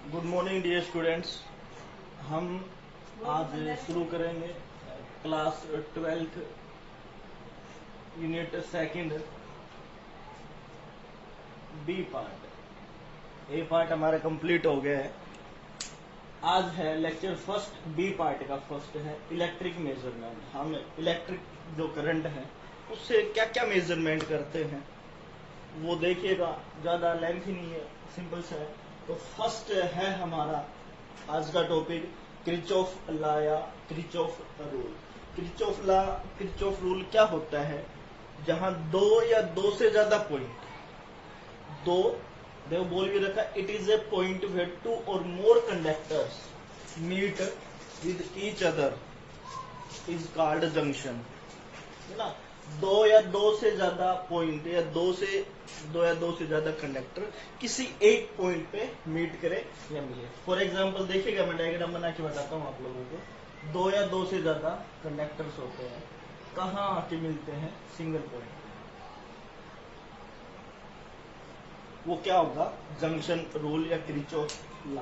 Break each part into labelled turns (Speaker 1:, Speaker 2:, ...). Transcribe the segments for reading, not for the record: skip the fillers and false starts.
Speaker 1: Good morning dear students. हम आज शुरू करेंगे class 12th unit second B part. A part हमारा कंप्लीट हो गया है। आज है लेक्चर फर्स्ट। बी पार्ट का फर्स्ट है इलेक्ट्रिक मेजरमेंट। हम इलेक्ट्रिक जो करंट है उससे क्या क्या मेजरमेंट करते हैं वो देखिएगा। ज्यादा लेंथ ही नहीं है, सिंपल सा है। तो फर्स्ट है हमारा आज का टॉपिक किरचॉफ लॉ या Kirchhoff rule. Kirchhoff law, Kirchhoff rule क्या होता है? जहां दो या दो से ज्यादा पॉइंट, दो देखो बोल भी रखा, it is a point where two or more conductors meet with each other is called junction, है ना। दो या दो से ज्यादा पॉइंट या दो या दो से ज्यादा कंडक्टर किसी एक पॉइंट पे मीट करे या मिले। फॉर एग्जांपल देखिएगा, मैं डायग्राम बना के बताता हूँ आप लोगों को। दो या दो से ज्यादा कंडक्टर्स होते हैं, कहाँ आके मिलते हैं? सिंगल पॉइंट पे। वो क्या होगा? जंक्शन रूल या किरचॉफ लॉ।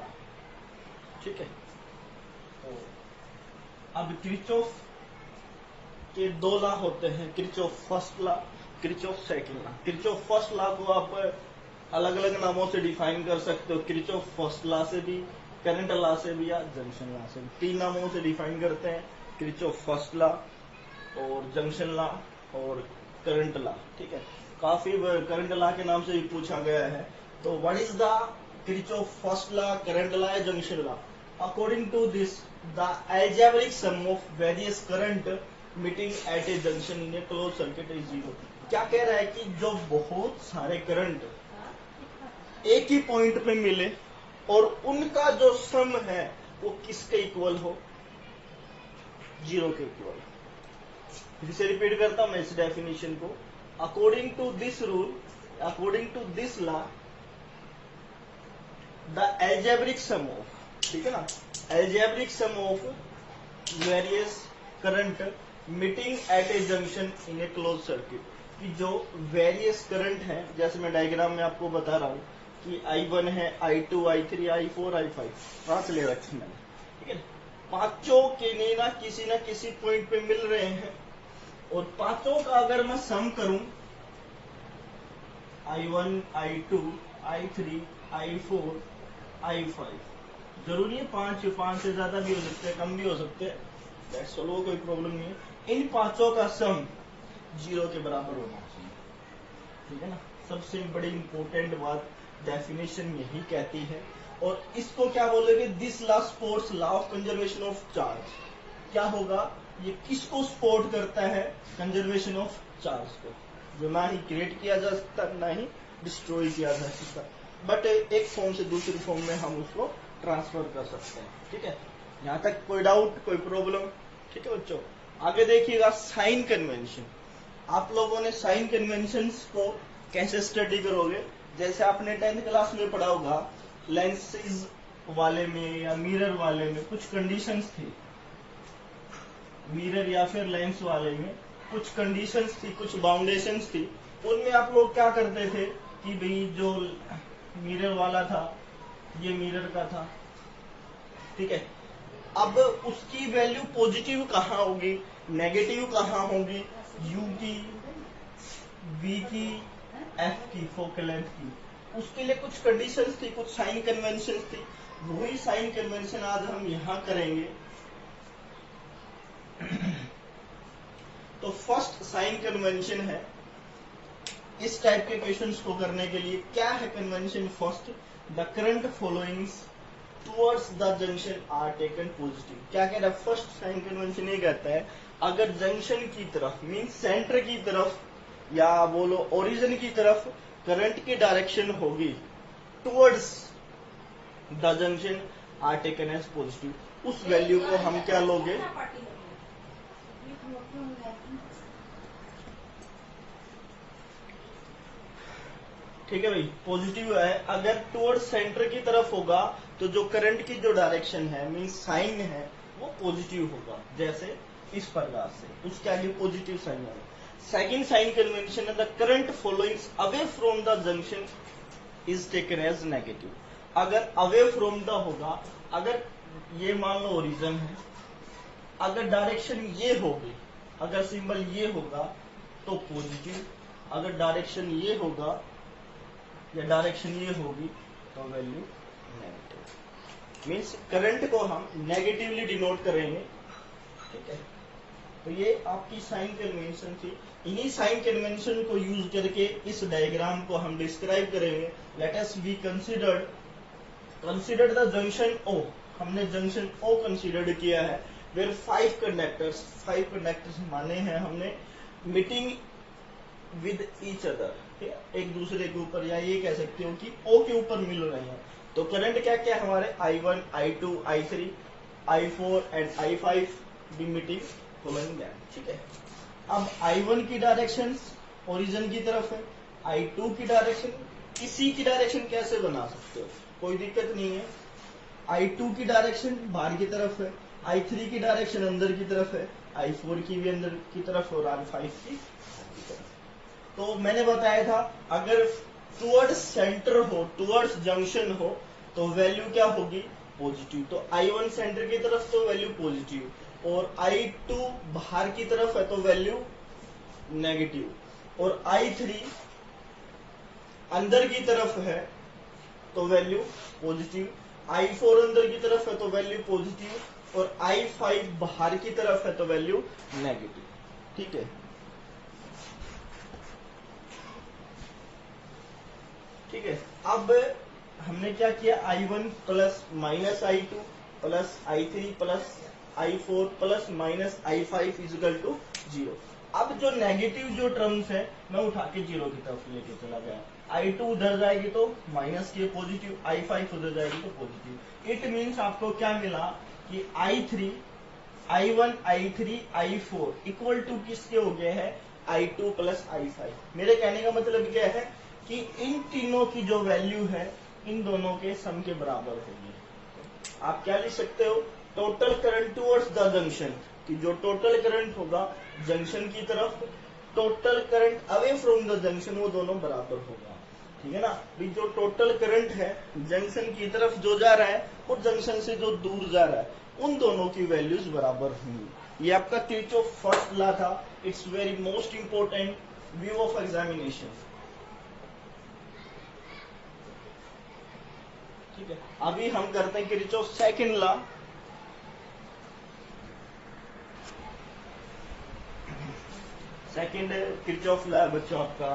Speaker 1: ठीक है। तो अब किरचॉफ के दो लॉ होते हैं, Kirchhoff first law, Kirchhoff second law. Kirchhoff first law को आप अलग अलग नामों से डिफाइन कर सकते हो। किरचॉफ फर्स्ट लॉ से भी, करंट लॉ से भी, या जंक्शन लॉ से भी। तीन नामों से डिफाइन करते हैं, किरचॉफ फर्स्ट लॉ और जंक्शन लॉ और करंट लॉ। ठीक है। काफी करंट लॉ के नाम से भी पूछा गया है। तो what is the Kirchhoff first law, current law या junction law? According to this, the algebraic sum of various current meeting at a junction in a close circuit is zero. क्या कह रहा है कि जो बहुत सारे करंट एक ही पॉइंट पे मिले और उनका जो सम है वो किसके इक्वल हो? जीरो के इक्वल। फिर से रिपीट करता हूं मैं इस डेफिनेशन को। According to this rule, according to this law, the algebraic sum of, ठीक है ना, algebraic sum of various current meeting at a junction in a close circuit, कि जो वेरियस करंट है, जैसे मैं डायग्राम में आपको बता रहा हूं कि I1 है, I2, I3, I4, I5 पांच ले रखे मैंने। ठीक है। पांचों के ना किसी पॉइंट पे मिल रहे हैं और पांचों का अगर मैं सम करूं, I1, I2, I3, I4, I5, जरूरी है पांच से ज्यादा भी हो सकते हैं, कम भी हो सकते हैं, चलो कोई प्रॉब्लम नहीं है। इन पांचों का सम जीरो के बराबर होना चाहिए। ठीक है ना। सबसे बड़ी इंपॉर्टेंट बात डेफिनेशन यही कहती है। और इसको क्या बोलेंगे? This law supports law of conservation of charge. क्या होगा? ये किसको सपोर्ट करता है? कंजर्वेशन ऑफ चार्ज को, जो ना ही क्रिएट किया जा सकता ना ही डिस्ट्रॉय किया जा सकता, बट एक फॉर्म से दूसरी फॉर्म में हम उसको ट्रांसफर कर सकते हैं। ठीक है। यहाँ तक कोई डाउट, कोई प्रॉब्लम? ठीक है बच्चों, आगे देखिएगा साइन कन्वेंशन। आप लोगों ने साइन कन्वेंशन को कैसे स्टडी करोगे? जैसे आपने 10th क्लास में पढ़ा होगा, लेंसेज वाले में या मिरर वाले में कुछ कंडीशंस थी। मिरर या फिर लेंस वाले में कुछ कंडीशंस थी, कुछ बाउंडेशंस थी। उनमें आप लोग क्या करते थे कि भाई जो मिरर वाला था ये मिरर का था, ठीक है। अब उसकी वैल्यू पॉजिटिव कहाँ होगी, नेगेटिव कहाँ होगी? यू की, वी की, एफ की, फोकल लेंथ की। उसके लिए कुछ कंडीशंस थी, कुछ साइन कन्वेंशन थी। वही साइन कन्वेंशन आज हम यहां करेंगे। तो फर्स्ट साइन कन्वेंशन है इस टाइप के क्वेश्चंस को करने के लिए। क्या है convention? First, the current followings towards the junction are taken positive. क्या कह रहा है? फर्स्ट साइन कन्वेंशन ये कहता है, अगर जंक्शन की तरफ मीन सेंटर की तरफ या बोलो ओरिजिन की तरफ करंट की डायरेक्शन होगी towards the junction are taken as positive, उस वैल्यू को हम क्या लोगे? ठीक है भाई, पॉजिटिव है। अगर टुवर्ड सेंटर की तरफ होगा तो जो करंट की जो डायरेक्शन है मीन साइन है वो पॉजिटिव होगा, जैसे इस प्रकार से, उसके आगे पॉजिटिव साइन है। सेकंड साइन कन्वेंशन है, the current following away from the junction is taken as negative. अगर अवे फ्रॉम द होगा, अगर ये मान लो ओरिजिन है, अगर डायरेक्शन ये होगी, अगर सिंबल ये होगा तो पॉजिटिव, अगर डायरेक्शन ये होगा या डायरेक्शन ये होगी तो वैल्यू नेगेटिव। मीन्स करंट को हम नेगेटिवली डिनोट करेंगे, ठीक है। तो ये आपकी साइन कन्वेंशन थी। इन्हीं साइन कन्वेंशन को यूज करके इस डायग्राम को हम डिस्क्राइब करेंगे। Let us be consider the junction O. हमने जंक्शन ओ कंसिडर किया है, वेयर 5 कंडक्टर्स माने हैं हमने, मीटिंग विद ईच अदर, एक दूसरे के ऊपर, या ये कह सकते हो कि ओ के ऊपर मिल रहे हैं। तो करंट क्या क्या है हमारे, I1, I2, I3, I4 and I5 be meeting following that, ठीक है। अब I1 की डायरेक्शन ओरिजिन की तरफ है, I2 की डायरेक्शन किसी की डायरेक्शन कैसे बना सकते हो, कोई दिक्कत नहीं है। I2 की डायरेक्शन बाहर की तरफ है, I3 की डायरेक्शन अंदर की तरफ है, I4 की भी अंदर की तरफ और I5 की तरफ। तो मैंने बताया था अगर टुवर्ड्स सेंटर हो, टुवर्ड्स जंक्शन हो तो वैल्यू क्या होगी, पॉजिटिव। तो I1 सेंटर की तरफ तो वैल्यू पॉजिटिव, और I2 बाहर की तरफ है तो वैल्यू नेगेटिव, और I3 अंदर की तरफ है तो वैल्यू पॉजिटिव, I4 अंदर की तरफ है तो वैल्यू पॉजिटिव, और I5 बाहर की तरफ है तो वैल्यू नेगेटिव, ठीक है। ठीक है, अब हमने क्या किया, I1 plus minus I2 plus I3 plus I4 plus minus I5 is equal to 0। अब जो नेगेटिव जो टर्म्स है मैं उठा के 0 की तरफ लेके चला गया। I2 उधर जाएगी तो माइनस के पॉजिटिव, I5 उधर जाएगी तो पॉजिटिव। इट मीन्स आपको क्या मिला कि I3, I1, I3, I4 equal to किसके हो गए हैं, I2 प्लस I5। मेरे कहने का मतलब क्या है कि इन तीनों की जो वैल्यू है इन दोनों के सम के बराबर होगी। आप क्या लिख सकते हो, total current towards the junction, कि जो टोटल करंट होगा जंक्शन की तरफ, total current away from the junction, वो दोनों बराबर होगा, ठीक है ना। जो टोटल करंट है जंक्शन की तरफ जो जा रहा है और जंक्शन से जो दूर जा रहा है, उन दोनों की वैल्यूज बराबर होंगी। ये आपका किरचॉफ फर्स्ट लॉ था। It's very most important view of examination, ठीक है। अभी हम करते हैं Kirchhoff second law. Second Kirchhoff law बच्चों आपका,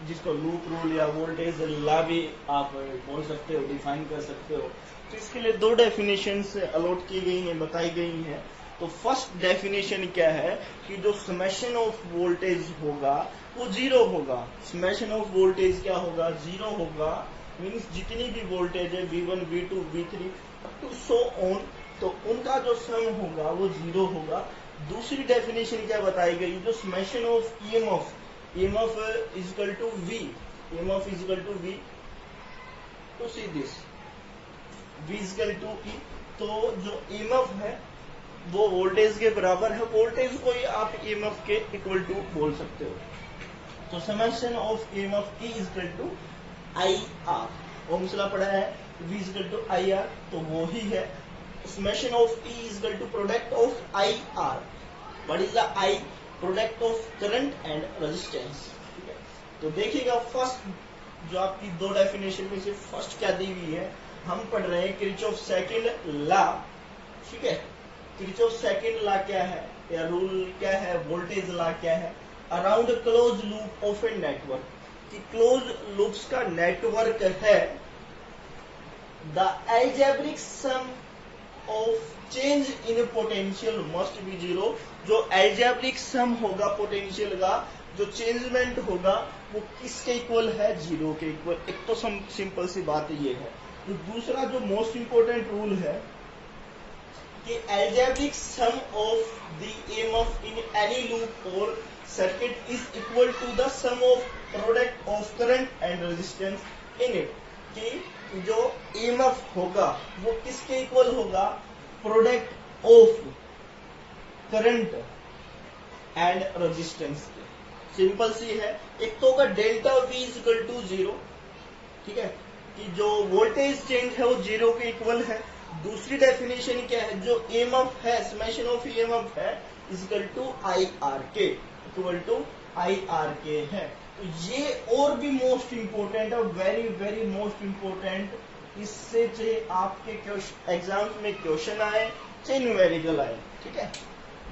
Speaker 1: जिसको लूप रूल या वोल्टेज लॉ भी आप बोल सकते हो, डिफाइन कर सकते हो। तो इसके लिए दो डेफिनेशन अलॉट की गई हैं, बताई गई हैं। तो फर्स्ट डेफिनेशन क्या है कि जो समेशन ऑफ वोल्टेज होगा वो 0 होगा। समेशन ऑफ वोल्टेज क्या होगा, 0 होगा। मीन्स जितनी भी वोल्टेज है V1, V2, V3 up to so on, तो उनका जो सम होगा वो 0 होगा। दूसरी डेफिनेशन क्या बताई गई, जो summation of EMF is equal to V, EMF is equal to V, तो see this V is equal to E। तो जो EMF है वो वोल्टेज के बराबर है, वोल्टेज को ही आप EMF के इक्वल टू बोल सकते हो। तो summation of EMF E is equal to IR, Ohm's law पढ़ा है, V is equal to IR, तो वो ही है। Summation of E is equal to product of IR. What is the I? Product of current and resistance. ठीक है, तो देखिएगा first जो आपकी दो डेफिनेशन में से फर्स्ट क्या दी हुई है, हम पढ़ रहे हैं किरचॉफ सेकंड लॉ, ठीक है। किरचॉफ सेकंड लॉ क्या है या रूल क्या है, वोल्टेज लॉ क्या है, around close loop of a network, कि क्लोज लूप्स का नेटवर्क है, the algebraic sum of change in potential must be 0। जो अलजेब्रिक सम होगा पोटेंशियल का, जो चेंजमेंट होगा वो किसके इक्वल है, 0 के इक्वल। एक तो सिंपल सी बात ये है। तो दूसरा जो मोस्ट इंपोर्टेंट रूल है कि algebraic sum of the EMF in any loop or circuit is equal to the sum of product of current and resistance in it, कि जो EMF होगा वो किसके इक्वल होगा, product of current and resistance के। Simple सी है। एक तो होगा delta V is equal to 0, ठीक है, कि जो वोल्टेज चेंज है वो जीरो के इक्वल है। दूसरी डेफिनेशन क्या है, जो ईएमएफ है, समेशन ऑफ ईएमएफ है इक्वल टू आई आर के, इक्वल टू आई आर के है। तो ये और भी मोस्ट इंपोर्टेंट है, वेरी वेरी मोस्ट इंपोर्टेंट। इससे चाहे आपके एग्जाम्स में क्वेश्चन आए चाहे न्यूमेरिकल आए, ठीक है।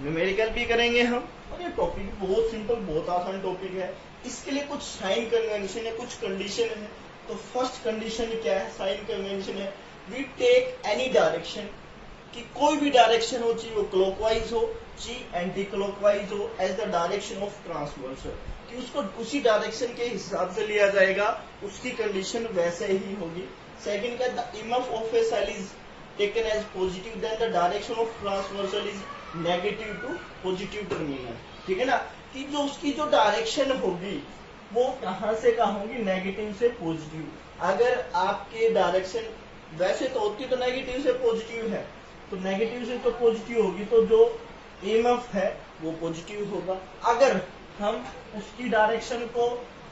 Speaker 1: न्यूमेरिकल भी करेंगे हम, और ये टॉपिक बहुत सिंपल, बहुत आसान टॉपिक है। इसके लिए कुछ साइन कन्वेंशन है, कुछ कंडीशन है। तो फर्स्ट कंडीशन क्या है, साइन कन्वेंशन है, वी टेक एनी डायरेक्शन, कि कोई भी डायरेक्शन हो, चाहे वो क्लॉकवाइज हो चाहे एंटी क्लॉकवाइज हो, as the direction of transversal, कि उसको उसी डायरेक्शन के हिसाब से लिया जाएगा, उसकी कंडीशन वैसे ही होगी। सेकंड क्या, the EMF of a cell is taken as positive, then the direction of transversal is negative to positive terminal, ठीक है ना, कि जो उसकी जो डायरेक्शन होगी वो कहां से कहां होगी, नेगेटिव से पॉजिटिव। अगर आपके डायरेक्शन वैसे तो होती तो नेगेटिव से पॉजिटिव है, तो नेगेटिव से तो पॉजिटिव होगी, तो जो ईएमएफ है वो पॉजिटिव होगा। अगर हम उसकी डायरेक्शन को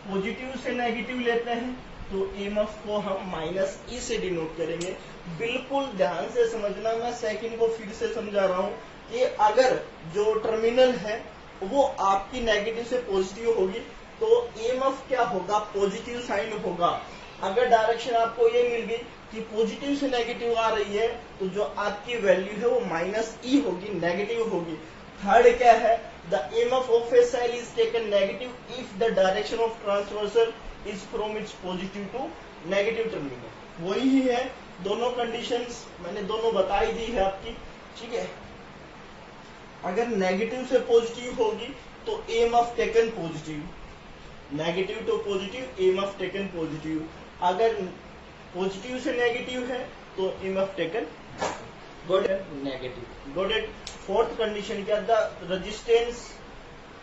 Speaker 1: पॉजिटिव से नेगेटिव लेते हैं तो ईएमएफ को हम माइनस ई से डिनोट करेंगे। बिल्कुल ध्यान से समझना, मैं सेकंड को फिर से समझा रहा हूं कि अगर जो टर्मिनल है वो आपकी नेगेटिव से पॉजिटिव होगी तो ईएमएफ क्या होगा, पॉजिटिव साइन होगा। अगर डायरेक्शन आपको ये मिल गई कि पॉजिटिव से नेगेटिव आ रही है तो जो आपकी वैल्यू है वो माइनस ई होगी, नेगेटिव होगी। थर्ड क्या है, the EMF of a cell is taken negative if the direction of transversal is from its positive to negative terminal. वही है, दोनों कंडीशंस मैंने दोनों बताई दी है आपकी, ठीक है। अगर नेगेटिव से पॉजिटिव होगी तो EMF taken positive, negative to positive EMF taken positive. अगर पॉजिटिव से नेगेटिव है तो EMF taken good negative, good. Fourth condition क्या, द रेजिस्टेंस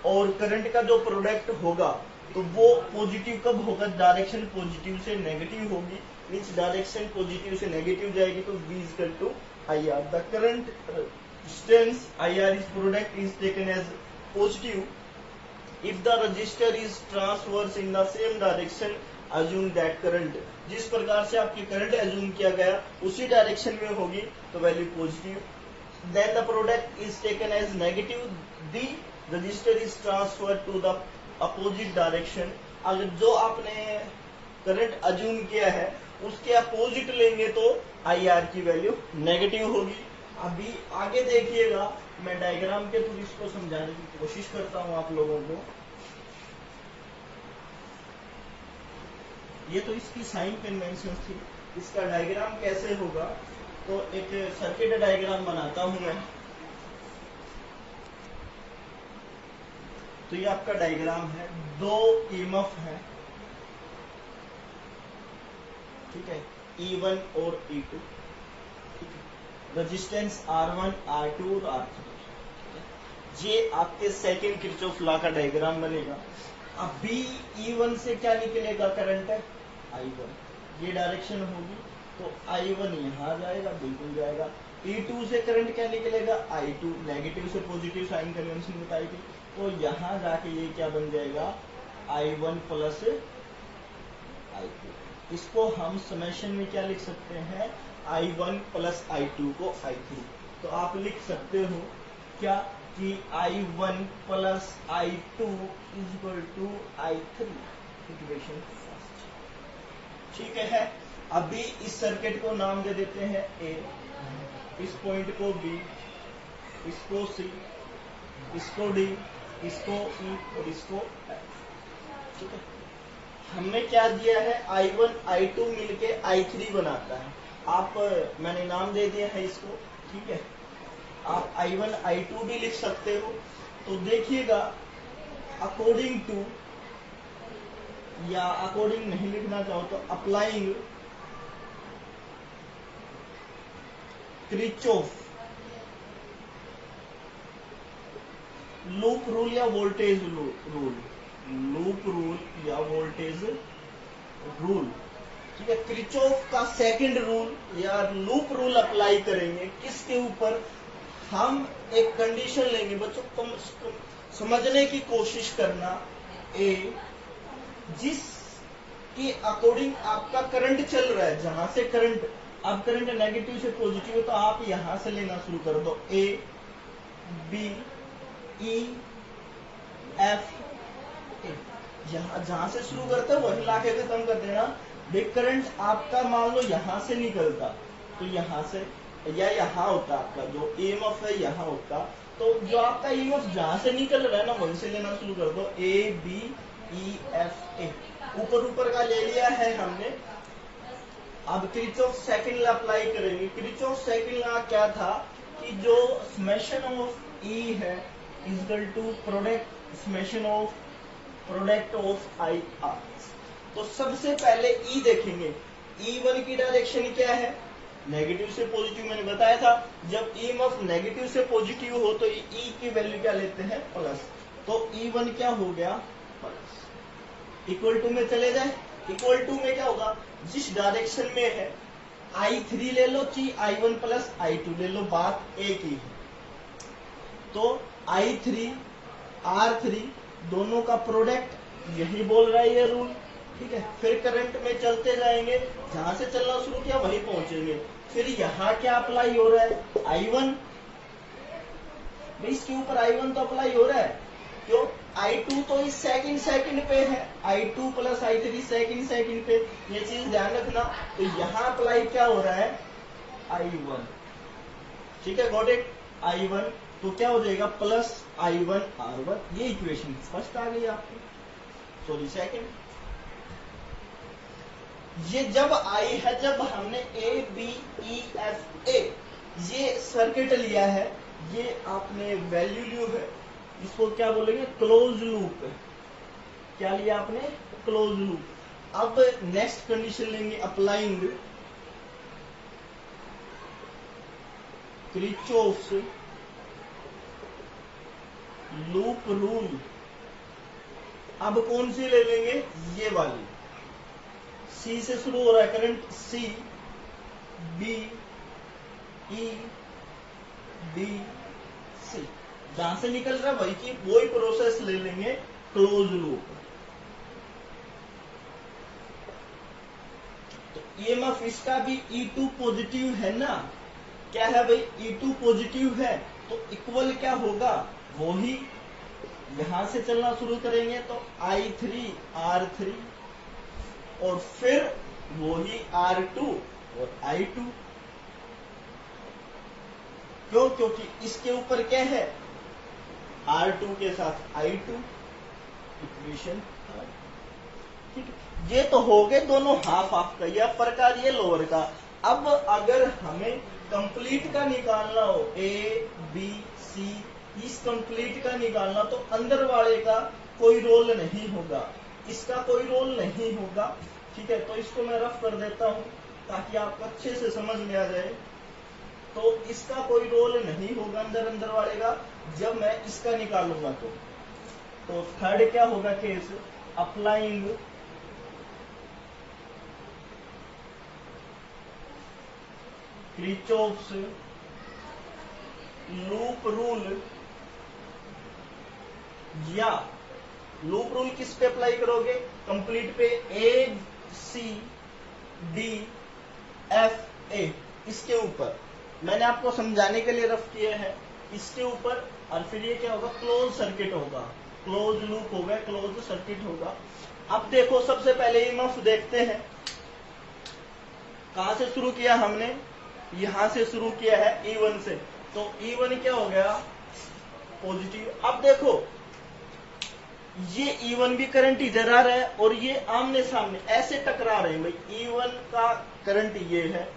Speaker 1: और करंट का जो प्रोडक्ट होगा तो वो पॉजिटिव कब होगा, डायरेक्शन पॉजिटिव से नेगेटिव होगी, मींस डायरेक्शन पॉजिटिव से नेगेटिव जाएगी तो V equal to I R. The current resistance I R is product is taken as positive if the register is transverse in the same direction assume that current. जिस प्रकार से आपकी current assume किया गया उसी direction में होगी तो value positive. Then the product is taken as negative, the register is transfer to the opposite direction. अगर जो आपने करंट अज्यूम किया है उसके अपोजिट लेंगे तो आई आर की वैल्यू नेगेटिव होगी। अभी आगे देखिएगा, मैं डायग्राम के थ्रू इसको समझाने की कोशिश करता हूं आप लोगों को। ये तो इसकी साइन कन्वेंशन थी, इसका डायग्राम कैसे होगा, तो एक सर्किट डायग्राम बनाता हूं मैं। तो ये आपका डायग्राम है, दो ईएमएफ है, ठीक है, E1 और E2, ठीक है, रेजिस्टेंस R1, R2 और R3। ये आपके सेकंड किरचॉफ लॉ का डायग्राम बनेगा। अभी E1 से क्या निकलेगा, करंट है I1, ये डायरेक्शन होगी तो I1 यहाँ जाएगा, बिल्कुल जाएगा। E2 से करंट क्या निकलेगा, I2, नेगेटिव से पॉजिटिव साइन कन्वेंशन बताई थी, तो यहाँ जाके ये क्या बन जाएगा, I1 प्लस I2। इसको हम समेशन में क्या लिख सकते हैं, I1 प्लस I2 को I3। तो आप लिख सकते हो क्या कि I1 plus I2 is equal to I3, equation first, ठीक है। अभी इस सर्किट को नाम दे देते हैं A, इस पॉइंट को B, इसको C, इसको D, इसको E और इसको F, ठीक है। हमने क्या दिया है, I1 I2 मिलके I3 बनाता है। आप मैंने नाम दे दिया है इसको, ठीक है। आप I1 I2 भी लिख सकते हो। तो देखिएगा, अकॉर्डिंग टू, या अकॉर्डिंग नहीं लिखना चाहो तो अप्लाइंग क्रिचॉफ लूप रूल या वोल्टेज रूल, लूप रूल या वोल्टेज रूल, ठीक है। क्रिचॉफ का सेकंड रूल या लूप रूल अप्लाई करेंगे किसके ऊपर, हम एक कंडीशन लेंगे, बच्चों कम समझने की कोशिश करना। ए, जिस के अकॉर्डिंग आपका करंट चल रहा है, जहां से करंट, अब करंट नेगेटिव से पॉजिटिव है तो आप यहां से लेना शुरू कर दो, A B E F A, जहां से शुरू करते हैं वही लाके खत्म कर देना। करंट आपका मान लो यहां से निकलता तो यहां से या यहाँ होता, आपका जो ईएमएफ है यहाँ होता, तो जो आपका ईएमएफ जहां से निकल रहा है ना वहीं से लेना शुरू कर दो, A B E F A, ऊपर ऊपर का ले लिया है हमने। अब किरचॉफ सेकंड लॉ अप्लाई करेंगे। किरचॉफ सेकंड लॉ क्या था कि जो समेशन ऑफ ई है equal to product summation of product of I R. तो सबसे पहले ई देखेंगे, E1 की डायरेक्शन क्या है, नेगेटिव से पॉजिटिव, मैंने बताया था जब ईएमएफ नेगेटिव से पॉजिटिव हो तो ई की वैल्यू क्या लेते हैं, प्लस, तो E1 क्या हो गया, प्लस। इक्वल टू में चले जाए, इक्वल टू में क्या होगा, जिस डायरेक्शन में है I3 ले लो कि I1 प्लस I2 ले लो, बात एक ही है। तो I3 R3 दोनों का प्रोडक्ट, यही बोल रहा है ये रूल, ठीक है। फिर करंट में चलते जाएंगे, जहां से चलना शुरू किया वहीं पहुंचेंगे। फिर यहाँ क्या अप्लाई हो रहा है, I1, इसके ऊपर I1 तो अप्लाई हो रहा है, क्यों, I2 तो इस सेकंड पे है, I2 प्लस I3 सेकंड पे, ये चीज ध्यान रखना। तो यहाँ अप्लाई क्या हो रहा है, I1, ठीक है, गॉट इट, I1, तो क्या हो जाएगा, प्लस I1 R1, ये इक्वेशन फर्स्ट आ गई आपकी, सॉरी सेकंड। ये जब आई है, जब हमने A B E F A ये सर्किट लिया है, ये आपने वैल्यू लियो है, इसको क्या बोलेंगे, क्लोज लूप। क्या लिया आपने, क्लोज लूप। अब नेक्स्ट कंडीशन लेंगे, अप्लाइंग किरचॉफ्स लूप रूल। अब कौन सी ले लेंगे, ये वाली, सी से शुरू हो रहा है current, C B E B C, जहां से निकल रहा है वही की वही प्रोसेस ले लेंगे, क्लोज लूप। तो ईएमएफ इसका भी E2 पॉजिटिव है ना, क्या है भाई, E2 पॉजिटिव है, तो इक्वल क्या होगा, वही यहां से चलना शुरू करेंगे तो I3 R3 और फिर वही R2 और I2, क्यों, क्योंकि इसके ऊपर क्या है, R2 के साथ I2, इक्वेशन, ठीक है। ये तो हो गए दोनों हाफ हाफ का, ये अपर का ये लोअर का। अब अगर हमें कंप्लीट का निकालना हो, ए बी सी, इस कंप्लीट का निकालना, तो अंदर वाले का कोई रोल नहीं होगा, इसका कोई रोल नहीं होगा, ठीक है। तो इसको मैं रफ कर देता हूं ताकि आपको अच्छे से समझ में आ जाए। तो इसका कोई रोल नहीं होगा अंदर वाले का, जब मैं इसका निकालूंगा तो थर्ड क्या होगा case, applying Kirchhoff's loop rule, या लूप रूल किस पे अप्लाई करोगे, कंप्लीट पे, ए सी डी एफ ए, इसके ऊपर मैंने आपको समझाने के लिए रफ किया है, इसके ऊपर। और फिर ये क्या होगा, क्लोज सर्किट होगा, क्लोज लूप होगा, क्लोज सर्किट होगा। अब देखो सबसे पहले ईएमएफ देखते हैं, कहां से शुरू किया हमने, यहां से शुरू किया है E1 से, तो E1 क्या हो गया, पॉजिटिव। अब देखो ये E1 भी करंट इधर आ रहा है और ये आमने सामने ऐसे टकरा रहे हैं भाई, E1 का करंट ये है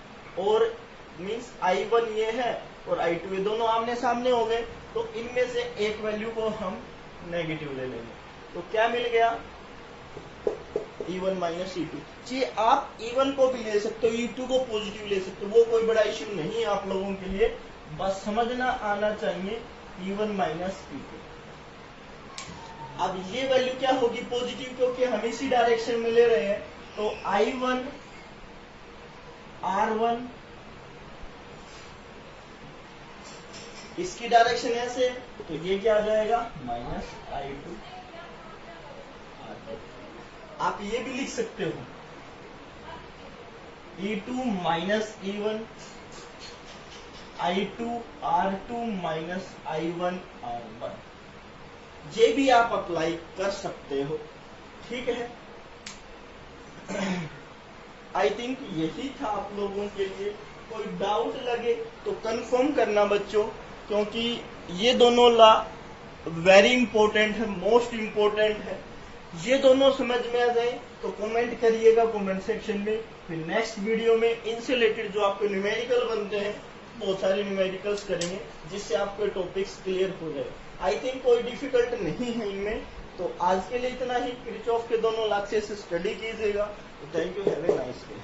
Speaker 1: और मींस I1 ये है और I2 ये दोनों आमने सामने हो गए, तो इनमें से एक वैल्यू को हम नेगेटिव ले लेंगे, तो क्या मिल गया, E1 माइनस E2। जी आप E1 को भी ले सकते हो, E2 को पॉजिटिव ले सकते हो, वो कोई बड़ा इश्यू नहीं है आप लोगों के लिए, बस समझना आना चाहिए E1 माइनस E2। अब ये वैल्यू क्या होगी, पॉजिटिव, क्योंकि हम इसी डायरेक्शन में ले रहे हैं, तो I1 R1, इसकी डायरेक्शन ऐसे, तो ये क्या आ जाएगा, माइनस I2 R2। आप ये भी लिख सकते हो E2 minus E1 I2 R2 minus I1 R1, ये भी आप अप्लाई कर सकते हो। ठीक है, आई थिंक यही था आप लोगों के लिए। कोई डाउट लगे तो कंफर्म करना बच्चों, क्योंकि ये दोनों लॉ वेरी इंपॉर्टेंट है, मोस्ट इंपॉर्टेंट है। ये दोनों समझ में आ जाए तो कमेंट करिएगा कमेंट सेक्शन में। फिर नेक्स्ट वीडियो में इनसे रिलेटेड जो आपके न्यूमेरिकल बनते हैं, बहुत सारे न्यूमेरिकल्स करेंगे, जिससे आपके टॉपिक्स क्लियर हो जाए। आई थिंक कोई डिफिकल्ट नहीं है इनमें। तो आज के लिए इतना ही। किरचॉफ के दोनों लॉ से स्टडी कीजिएगा। Thank you, have a nice day.